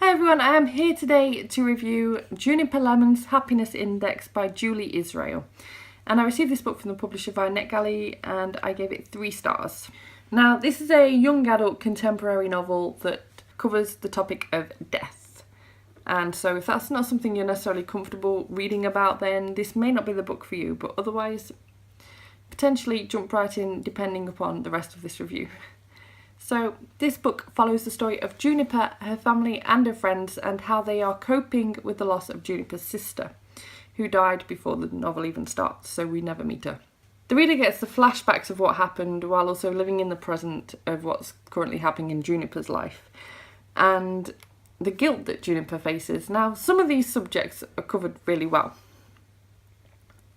Hi everyone, I am here today to review Juniper Lemon's Happiness Index by Julie Israel. And I received this book from the publisher via NetGalley and I gave it 3 stars. Now, this is a young adult contemporary novel that covers the topic of death. And so if that's not something you're necessarily comfortable reading about, then this may not be the book for you, but otherwise, potentially jump right in depending upon the rest of this review. So this book follows the story of Juniper, her family and her friends, and how they are coping with the loss of Juniper's sister, who died before the novel even starts, so we never meet her. The reader gets the flashbacks of what happened while also living in the present of what's currently happening in Juniper's life, and the guilt that Juniper faces. Now, some of these subjects are covered really well,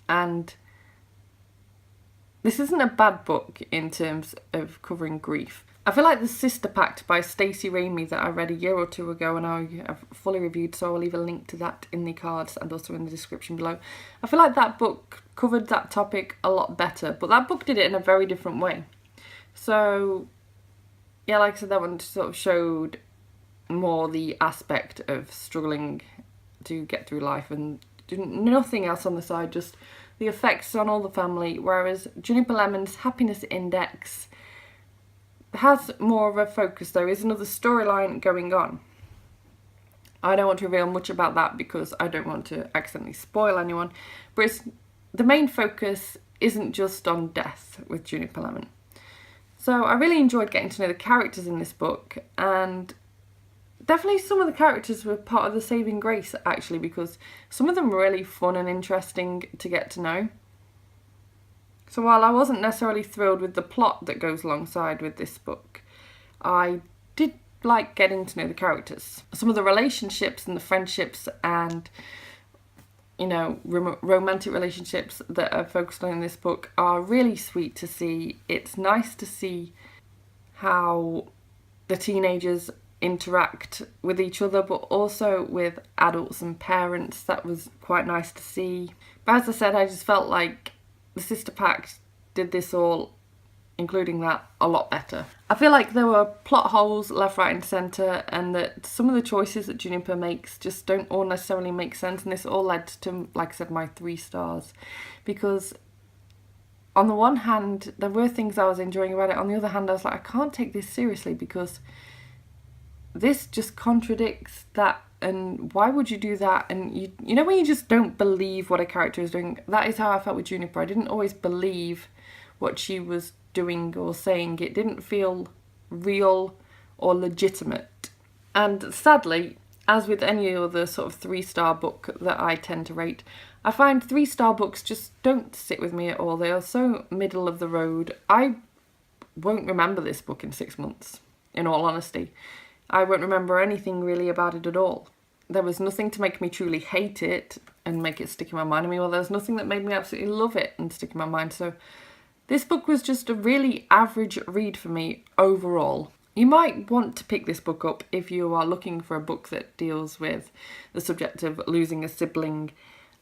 and this isn't a bad book in terms of covering grief. I feel like The Sister Pact by Stacey Ramey that I read a year or two ago and I have fully reviewed, so I'll leave a link to that in the cards and also in the description below. I feel like that book covered that topic a lot better, but that book did it in a very different way. So, yeah, like I said, that one sort of showed more the aspect of struggling to get through life and nothing else on the side, just the effects on all the family, whereas Juniper Lemon's Happiness Index has more of a focus. There is another storyline going on. I don't want to reveal much about that because I don't want to accidentally spoil anyone, but the main focus isn't just on death with Juniper Lemon. So I really enjoyed getting to know the characters in this book, and definitely some of the characters were part of the saving grace actually, because some of them were really fun and interesting to get to know. So while I wasn't necessarily thrilled with the plot that goes alongside with this book, I did like getting to know the characters. Some of the relationships and the friendships and, you know, romantic relationships that are focused on in this book are really sweet to see. It's nice to see how the teenagers interact with each other, but also with adults and parents. That was quite nice to see. But as I said, I just felt like The Sister Pact did this all, including that, a lot better. I feel like there were plot holes left, right and centre, and that some of the choices that Juniper makes just don't all necessarily make sense, and this all led to, like I said, my 3 stars. Because on the one hand, there were things I was enjoying about it. On the other hand, I was like, I can't take this seriously because this just contradicts that. And why would you do that? And you know when you just don't believe what a character is doing? That is how I felt with Juniper. I didn't always believe what she was doing or saying. It didn't feel real or legitimate. And sadly, as with any other sort of 3-star book that I tend to rate, I find 3-star books just don't sit with me at all. They are so middle of the road. I won't remember this book in 6 months, in all honesty. I won't remember anything really about it at all. There was nothing to make me truly hate it and make it stick in my mind. I mean, well, there was nothing that made me absolutely love it and stick in my mind. So this book was just a really average read for me overall. You might want to pick this book up if you are looking for a book that deals with the subject of losing a sibling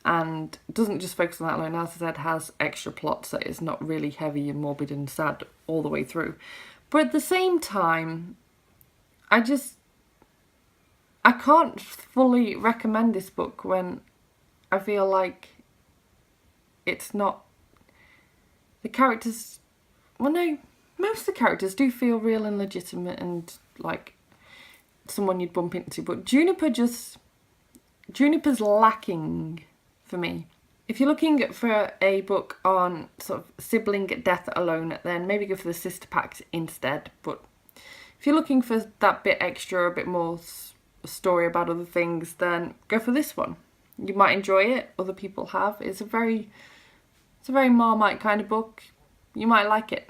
and doesn't just focus on that alone. As I said, has extra plots that is not really heavy and morbid and sad all the way through. But at the same time, I can't fully recommend this book when I feel like it's not... The characters... Well, no, most of the characters do feel real and legitimate and like someone you'd bump into, but Juniper's lacking for me. If you're looking for a book on sort of sibling death alone, then maybe go for The Sister Pact instead, but if you're looking for that bit extra, a bit more story about other things, then go for this one. You might enjoy it. Other people have. It's a very Marmite kind of book. You might like it.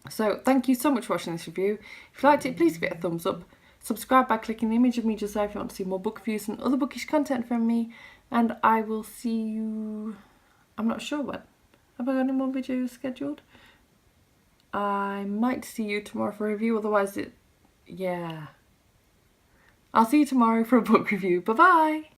So thank you so much for watching this review. If you liked it, please give it a thumbs up. Subscribe by clicking the image of me just there if you want to see more book reviews and other bookish content from me. And I will see you... I'm not sure when. Have I got any more videos scheduled? I might see you tomorrow for a review, otherwise yeah. I'll see you tomorrow for a book review. Bye bye!